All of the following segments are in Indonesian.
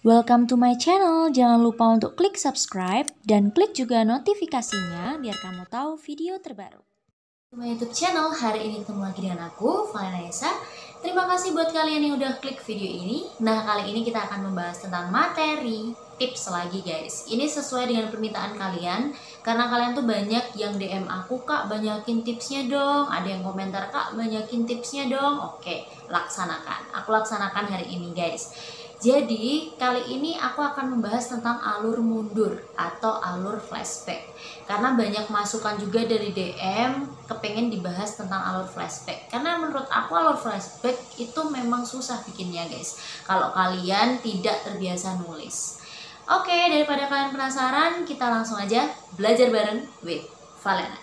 Welcome to my channel, jangan lupa untuk klik subscribe dan klik juga notifikasinya biar kamu tahu video terbaru. My YouTube channel, hari ini ketemu lagi dengan aku, Valena Esa. Terima kasih buat kalian yang udah klik video ini. Nah, kali ini kita akan membahas tentang materi, tips lagi guys. Ini sesuai dengan permintaan kalian, karena kalian tuh banyak yang DM aku, Kak banyakin tipsnya dong. Ada yang komentar, Kak banyakin tipsnya dong. Oke, laksanakan. Aku laksanakan hari ini guys. Jadi kali ini aku akan membahas tentang alur mundur atau alur flashback. Karena banyak masukan juga dari DM kepengen dibahas tentang alur flashback. Karena menurut aku alur flashback itu memang susah bikinnya guys, kalau kalian tidak terbiasa nulis. Oke, daripada kalian penasaran, kita langsung aja belajar bareng with Valena.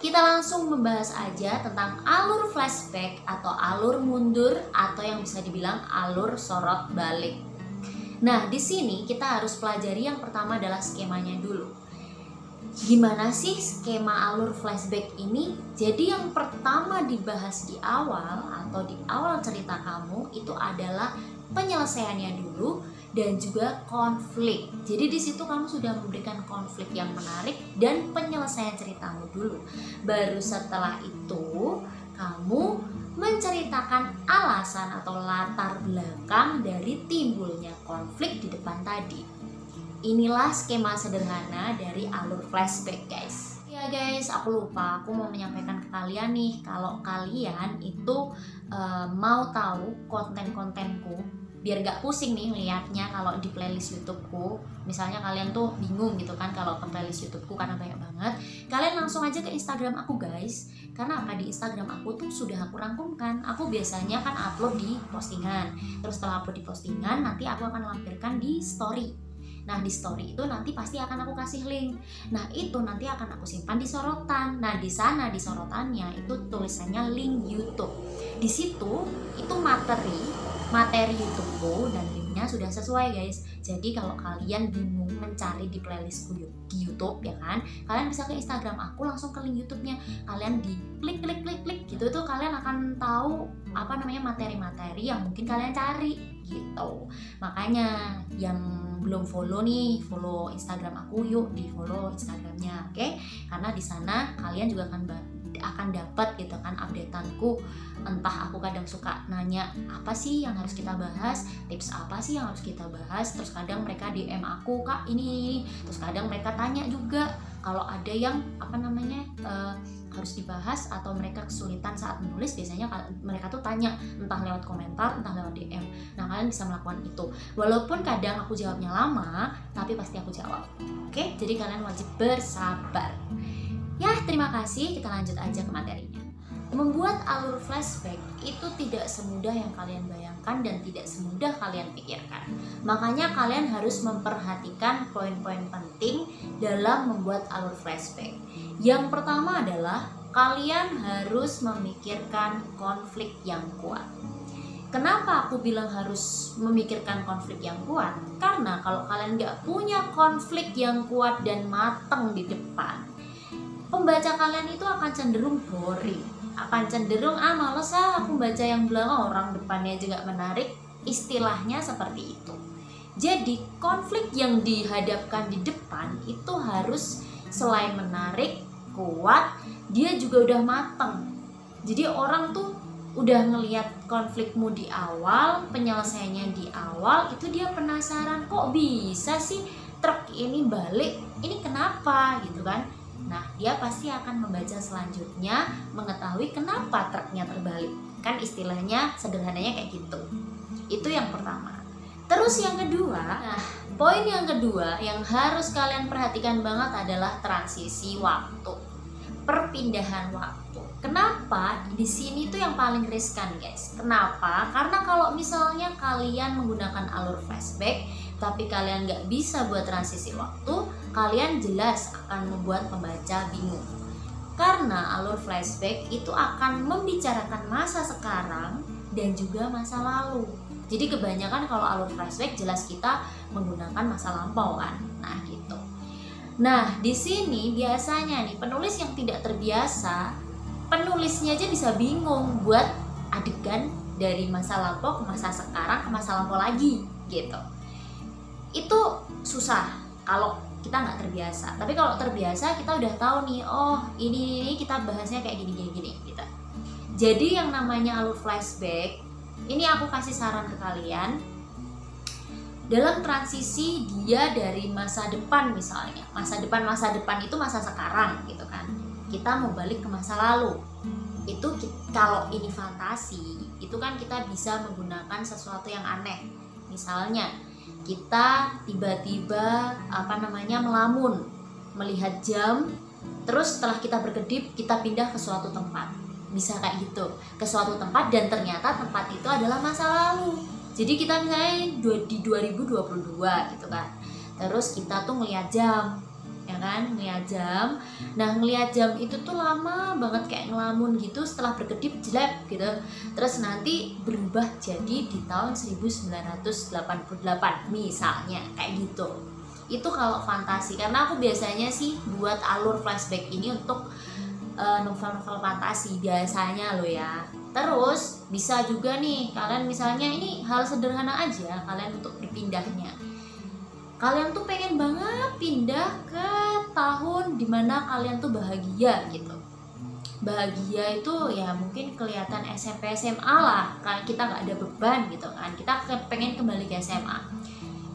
Kita langsung membahas aja tentang alur flashback atau alur mundur atau yang bisa dibilang alur sorot balik. Nah, di sini kita harus pelajari yang pertama adalah skemanya dulu. Gimana sih skema alur flashback ini? Jadi yang pertama dibahas di awal atau di awal cerita kamu itu adalah penyelesaiannya dulu dan juga konflik. Jadi di situ kamu sudah memberikan konflik yang menarik dan penyelesaian ceritamu dulu. Baru setelah itu kamu menceritakan alasan atau latar belakang dari timbulnya konflik di depan tadi. Inilah skema sederhana dari alur flashback guys. Ya guys, aku lupa, aku mau menyampaikan ke kalian nih, kalau kalian itu mau tahu konten-kontenku, biar gak pusing nih liatnya kalau di playlist YouTubeku. Misalnya kalian tuh bingung gitu kan kalau ke playlist YouTubeku karena banyak banget, kalian langsung aja ke Instagram aku guys. Karena apa, di Instagram aku tuh sudah aku rangkumkan. Aku biasanya kan upload di postingan, terus setelah upload di postingan nanti aku akan lampirkan di story. Nah, di story itu nanti pasti akan aku kasih link. Nah, itu nanti akan aku simpan di sorotan. Nah, di sana di sorotannya itu tulisannya link YouTube. Di situ itu materi YouTubeku dan linknya sudah sesuai guys. Jadi kalau kalian bingung mencari di playlistku di YouTube ya kan, kalian bisa ke Instagram aku, langsung ke link YouTube-nya, kalian di klik gitu, itu kalian akan tahu apa namanya materi-materi yang mungkin kalian cari gitu. Makanya yang belum follow nih, follow Instagram aku yuk, di follow Instagramnya, oke? Karena di sana kalian juga akan dapat gitu kan updateanku. Entah aku kadang suka nanya apa sih yang harus kita bahas, tips apa sih yang harus kita bahas, terus kadang mereka DM aku, Kak ini, terus kadang mereka tanya juga kalau ada yang apa namanya harus dibahas atau mereka kesulitan saat menulis. Biasanya mereka tuh tanya entah lewat komentar, entah lewat DM. Nah, kalian bisa melakukan itu. Walaupun kadang aku jawabnya lama, tapi pasti aku jawab. Oke, jadi kalian wajib bersabar. Ya, terima kasih. Kita lanjut aja ke materinya. Membuat alur flashback itu tidak semudah yang kalian bayangkan dan tidak semudah kalian pikirkan. Makanya kalian harus memperhatikan poin-poin penting dalam membuat alur flashback. Yang pertama adalah kalian harus memikirkan konflik yang kuat. Kenapa aku bilang harus memikirkan konflik yang kuat? Karena kalau kalian nggak punya konflik yang kuat dan matang di depan, pembaca kalian itu akan cenderung boring, akan cenderung males aku baca yang belakang, orang depannya juga menarik, istilahnya seperti itu. Jadi konflik yang dihadapkan di depan itu harus selain menarik, kuat, dia juga udah mateng. Jadi orang tuh udah ngelihat konflikmu di awal, penyelesaiannya di awal, itu dia penasaran, kok bisa sih truk ini balik, ini kenapa gitu kan. Nah, dia pasti akan membaca selanjutnya, mengetahui kenapa truknya terbalik. Kan istilahnya sederhananya kayak gitu. Itu yang pertama. Terus yang kedua, poin yang kedua yang harus kalian perhatikan banget adalah transisi waktu, perpindahan waktu. Kenapa? Di sini tuh yang paling riskan guys. Kenapa? Karena kalau misalnya kalian menggunakan alur flashback, tapi kalian nggak bisa buat transisi waktu, kalian jelas akan membuat pembaca bingung. Karena alur flashback itu akan membicarakan masa sekarang dan juga masa lalu. Jadi kebanyakan kalau alur flashback jelas kita menggunakan masa lampau kan. Nah, gitu. Nah, di sini biasanya nih penulis yang tidak terbiasa, penulisnya aja bisa bingung buat adegan dari masa lampau ke masa sekarang ke masa lampau lagi gitu. Itu susah kalau kita nggak terbiasa. Tapi kalau terbiasa kita udah tahu nih, oh ini kita bahasnya kayak gini gitu. Jadi yang namanya alur flashback, ini aku kasih saran ke kalian. Dalam transisi dia dari masa depan misalnya, masa depan itu masa sekarang gitu kan. Kita mau balik ke masa lalu. Itu kalau ini fantasi, itu kan kita bisa menggunakan sesuatu yang aneh. Misalnya kita tiba-tiba melamun, melihat jam, terus setelah kita berkedip kita pindah ke suatu tempat. Bisa kayak gitu, ke suatu tempat dan ternyata tempat itu adalah masa lalu. Jadi kita misalnya di 2022 gitu kan. Terus kita tuh ngeliat jam, ya kan, ngeliat jam. Nah, ngeliat jam itu tuh lama banget kayak ngelamun gitu, setelah berkedip jelek gitu. Terus nanti berubah jadi di tahun 1988 misalnya kayak gitu. Itu kalau fantasi, karena aku biasanya sih buat alur flashback ini untuk novel-novel fantasi biasanya loh ya. Terus bisa juga nih kalian misalnya, ini hal sederhana aja kalian untuk berpindahnya. Kalian tuh pengen banget pindah ke tahun dimana kalian tuh bahagia gitu. Bahagia itu ya mungkin kelihatan SMP SMA lah, kan kita nggak ada beban gitu kan. Kita pengen kembali ke SMA.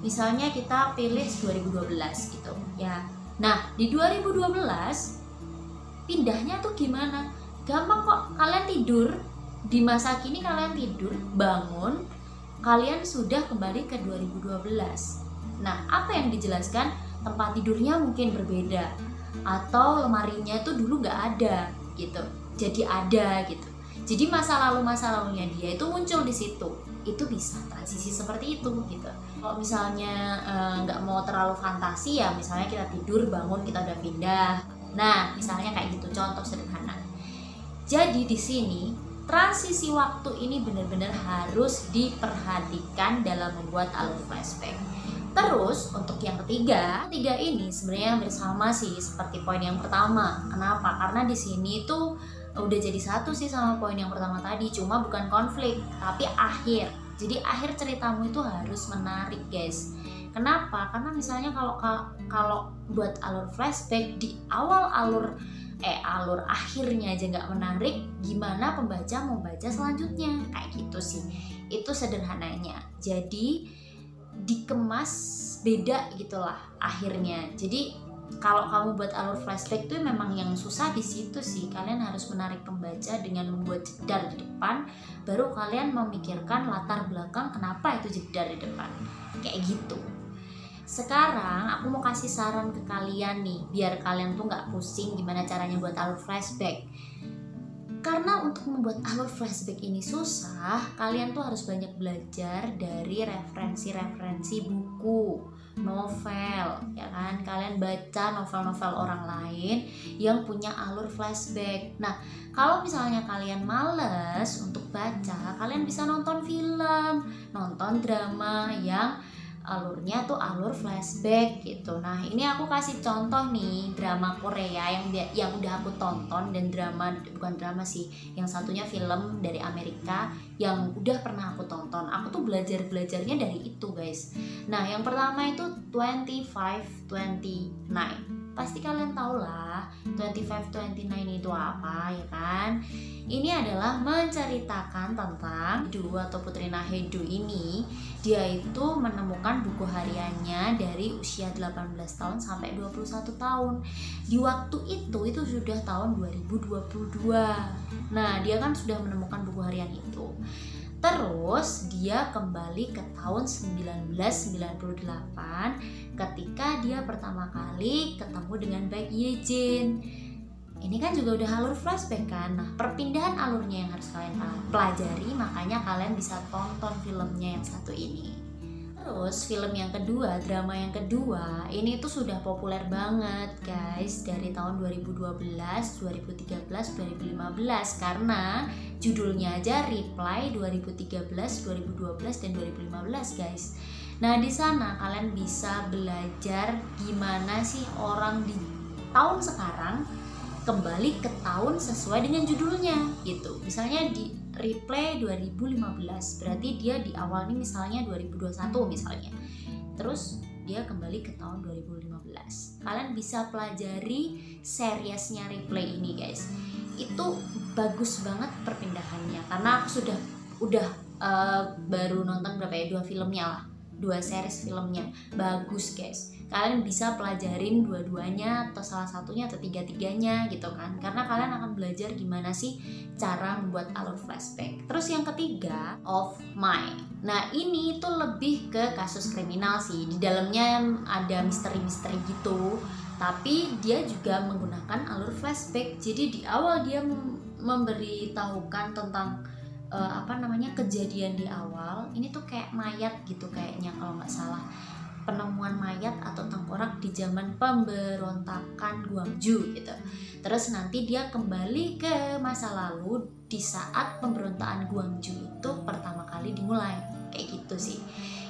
Misalnya kita pilih 2012 gitu ya. Nah, di 2012 pindahnya tuh gimana? Gampang kok, kalian tidur di masa kini, kalian tidur, bangun, kalian sudah kembali ke 2012. Nah, apa yang dijelaskan? Tempat tidurnya mungkin berbeda, atau lemarinya itu dulu nggak ada gitu, jadi ada gitu. Jadi masa lalunya dia itu muncul di situ. Itu bisa transisi seperti itu gitu. Kalau misalnya nggak mau terlalu fantasi ya, misalnya kita tidur, bangun, kita udah pindah. Nah, misalnya kayak gitu, contoh sederhana. Jadi di sini transisi waktu ini benar-benar harus diperhatikan dalam membuat alur flashback. Terus untuk yang ketiga ini sebenarnya hampir sama sih seperti poin yang pertama. Kenapa? Karena di sini tuh udah jadi satu sih sama poin yang pertama tadi, cuma bukan konflik, tapi akhir. Jadi akhir ceritamu itu harus menarik, guys. Kenapa? Karena misalnya kalau buat alur flashback di awal alur akhirnya aja nggak menarik, gimana pembaca mau baca selanjutnya? Kayak gitu sih. Itu sederhananya. Jadi dikemas beda gitulah akhirnya. Jadi kalau kamu buat alur flashback tuh memang yang susah di situ sih. Kalian harus menarik pembaca dengan membuat jedar di depan, baru kalian memikirkan latar belakang kenapa itu jedar di depan. Kayak gitu. Sekarang aku mau kasih saran ke kalian nih, biar kalian tuh nggak pusing gimana caranya buat alur flashback. Karena untuk membuat alur flashback ini susah, kalian tuh harus banyak belajar dari referensi-referensi buku, novel, ya kan? Kalian baca novel-novel orang lain yang punya alur flashback. Nah, kalau misalnya kalian males untuk baca, kalian bisa nonton film, nonton drama yang alurnya tuh alur flashback gitu. Nah, ini aku kasih contoh nih drama Korea yang udah aku tonton, dan bukan drama sih, yang satunya film dari Amerika yang udah pernah aku tonton. Aku tuh belajarnya dari itu, guys. Nah, yang pertama itu 2529. Pasti kalian tahu lah 2529 itu apa, ya kan? Ini adalah menceritakan tentang Hedu atau Putri Nahedu ini. Dia itu menemukan buku hariannya dari usia 18 tahun sampai 21 tahun. Di waktu itu sudah tahun 2022. Nah, dia kan sudah menemukan buku harian itu. Terus dia kembali ke tahun 1998 ketika dia pertama kali ketemu dengan Baek Yejin. Ini kan juga udah alur flashback kan. Nah, perpindahan alurnya yang harus kalian pelajari, makanya kalian bisa tonton filmnya yang satu ini. Terus film yang kedua, drama yang kedua, ini tuh sudah populer banget guys dari tahun 2012, 2013, 2015 karena judulnya aja Reply 2013, 2012 dan 2015 guys. Nah, di sana kalian bisa belajar gimana sih orang di tahun sekarang kembali ke tahun sesuai dengan judulnya gitu. Misalnya di Replay 2015 berarti dia di awal nih misalnya 2021 misalnya, terus dia kembali ke tahun 2015. Kalian bisa pelajari seriesnya Replay ini guys, itu bagus banget perpindahannya karena aku udah baru nonton berapa ya, 2 filmnya lah, 2 series filmnya, bagus guys. Kalian bisa pelajarin dua-duanya atau salah satunya atau tiga-tiganya gitu kan, karena kalian akan belajar gimana sih cara membuat alur flashback. Terus yang ketiga, Of Mine. Nah, ini tuh lebih ke kasus kriminal sih, di dalamnya ada misteri-misteri gitu, tapi dia juga menggunakan alur flashback. Jadi di awal dia memberitahukan tentang kejadian di awal. Ini tuh kayak mayat gitu kayaknya kalau nggak salah, penemuan mayat atau tengkorak di zaman pemberontakan Gwangju gitu. Terus nanti dia kembali ke masa lalu di saat pemberontakan Gwangju itu pertama kali dimulai, kayak gitu sih.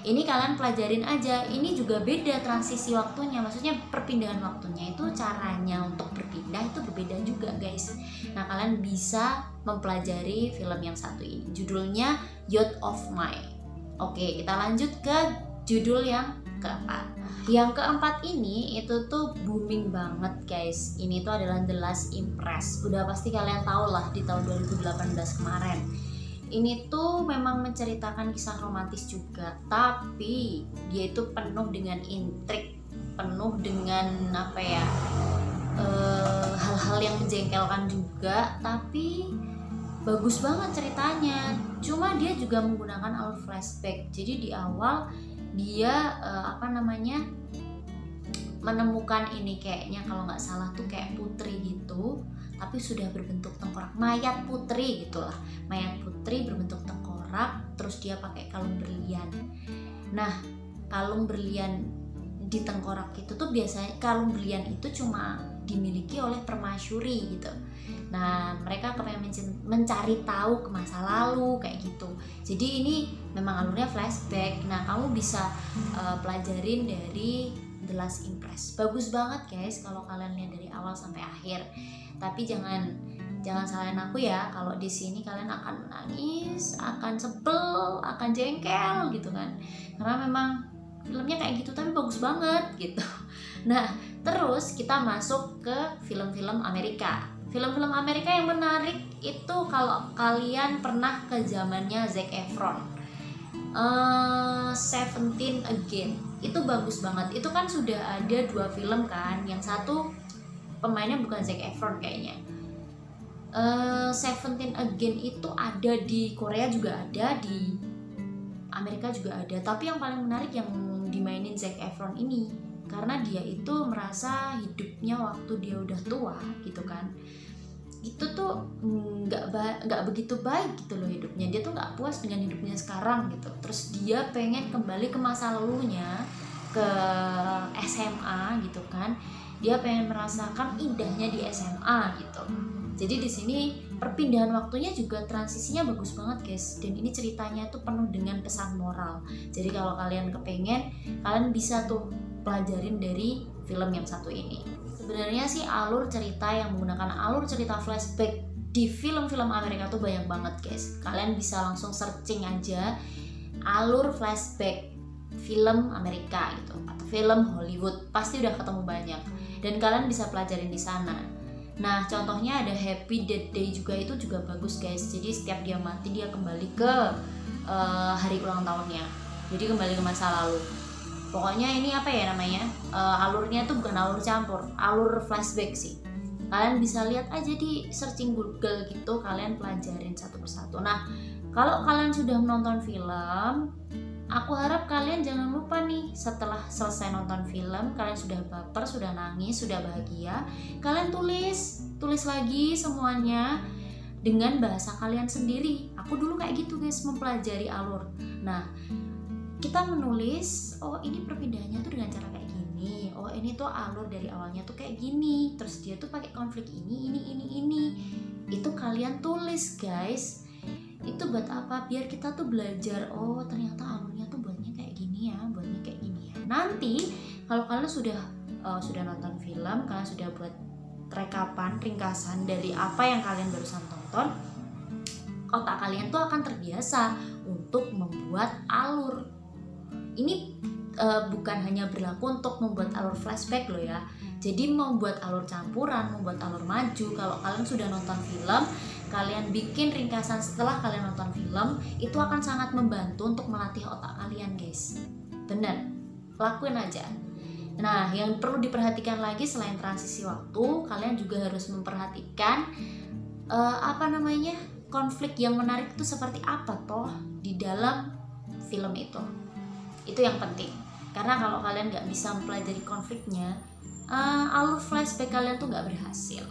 Ini kalian pelajarin aja. Ini juga beda transisi waktunya, maksudnya perpindahan waktunya itu caranya untuk berpindah itu berbeda juga guys. Nah, kalian bisa mempelajari film yang satu ini, judulnya Youth of Mine. Oke, kita lanjut ke judul yang keempat. Yang keempat ini itu tuh booming banget guys. Ini tuh adalah The Last Empress. Udah pasti kalian tahu lah di tahun 2018 kemarin. Ini tuh memang menceritakan kisah romantis juga, tapi dia itu penuh dengan intrik, penuh dengan hal-hal yang menjengkelkan juga, tapi bagus banget ceritanya. Cuma dia juga menggunakan alur flashback. Jadi di awal dia menemukan ini kayaknya kalau nggak salah tuh kayak putri gitu, tapi sudah berbentuk tengkorak, mayat putri gitulah, mayat putri berbentuk tengkorak, terus dia pakai kalung berlian. Nah, kalung berlian di tengkorak itu tuh biasanya kalung berlian itu cuma dimiliki oleh permasyuri gitu. Nah, mereka kepengen mencari tahu ke masa lalu kayak gitu. Jadi ini memang alurnya flashback. Nah, kamu bisa pelajarin dari The Last Empress. Bagus banget guys kalau kalian lihat dari awal sampai akhir. Tapi jangan salahin aku ya, kalau di sini kalian akan menangis, akan sebel, akan jengkel gitu kan. Karena memang filmnya kayak gitu tapi bagus banget gitu. Nah, terus kita masuk ke film-film Amerika. Film-film Amerika yang menarik itu kalau kalian pernah ke zamannya Zac Efron, 17 Again, itu bagus banget. Itu kan sudah ada 2 film kan, yang satu pemainnya bukan Zac Efron kayaknya. 17 Again itu ada di Korea juga ada, di Amerika juga ada. Tapi yang paling menarik yang dimainin Zac Efron ini, karena dia itu merasa hidupnya waktu dia udah tua gitu kan, itu tuh nggak begitu baik gitu loh hidupnya. Dia tuh nggak puas dengan hidupnya sekarang gitu. Terus dia pengen kembali ke masa lalunya, ke SMA gitu kan. Dia pengen merasakan indahnya di SMA gitu. Jadi di sini perpindahan waktunya juga transisinya bagus banget guys. Dan ini ceritanya tuh penuh dengan pesan moral. Jadi kalau kalian kepengen, kalian bisa tuh pelajarin dari film yang satu ini. Sebenarnya sih alur cerita yang menggunakan alur cerita flashback di film-film Amerika tuh banyak banget guys. Kalian bisa langsung searching aja alur flashback film Amerika gitu atau film Hollywood, pasti udah ketemu banyak dan kalian bisa pelajarin di sana. Nah, contohnya ada Happy Death Day juga, itu juga bagus guys. Jadi setiap dia mati dia kembali ke hari ulang tahunnya. Jadi kembali ke masa lalu. Pokoknya ini alurnya tuh bukan alur campur, alur flashback sih. Kalian bisa lihat aja di searching Google gitu, kalian pelajarin satu persatu. Nah, kalau kalian sudah menonton film, aku harap kalian jangan lupa nih, setelah selesai nonton film, kalian sudah baper, sudah nangis, sudah bahagia, kalian tulis lagi semuanya dengan bahasa kalian sendiri. Aku dulu kayak gitu guys, mempelajari alur. Nah, kita menulis, oh ini perpindahannya tuh dengan cara kayak gini, oh ini tuh alur dari awalnya tuh kayak gini, terus dia tuh pakai konflik ini. Itu kalian tulis guys. Itu buat apa? Biar kita tuh belajar, oh ternyata alurnya tuh buatnya kayak gini ya, buatnya kayak gini ya. Nanti kalau kalian sudah nonton film, kalian sudah buat rekapan ringkasan dari apa yang kalian barusan tonton, otak kalian tuh akan terbiasa untuk membuat alur. Ini bukan hanya berlaku untuk membuat alur flashback loh ya. Jadi membuat alur campuran, membuat alur maju, kalau kalian sudah nonton film, kalian bikin ringkasan setelah kalian nonton film, itu akan sangat membantu untuk melatih otak kalian guys. Bener, lakuin aja. Nah, yang perlu diperhatikan lagi selain transisi waktu, kalian juga harus memperhatikan konflik yang menarik itu seperti apa toh di dalam film itu. Itu yang penting. Karena kalau kalian nggak bisa mempelajari konfliknya, alur flashback kalian tuh nggak berhasil.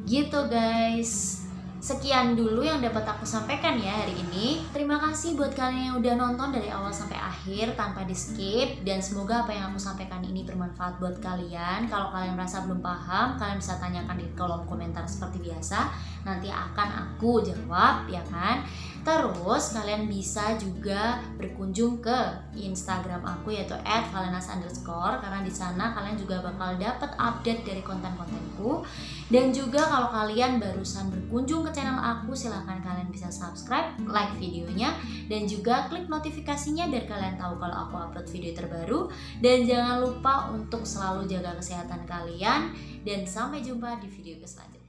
Gitu guys. Sekian dulu yang dapat aku sampaikan ya hari ini. Terima kasih buat kalian yang udah nonton dari awal sampai akhir tanpa di skip. Dan semoga apa yang aku sampaikan ini bermanfaat buat kalian. Kalau kalian merasa belum paham, kalian bisa tanyakan di kolom komentar seperti biasa. Nanti akan aku jawab ya kan. Terus kalian bisa juga berkunjung ke Instagram aku yaitu @valenas_, karena di sana kalian juga bakal dapat update dari konten-kontenku. Dan juga kalau kalian barusan berkunjung ke channel aku, silahkan kalian bisa subscribe, like videonya, dan juga klik notifikasinya biar kalian tahu kalau aku upload video terbaru. Dan jangan lupa untuk selalu jaga kesehatan kalian, dan sampai jumpa di video selanjutnya.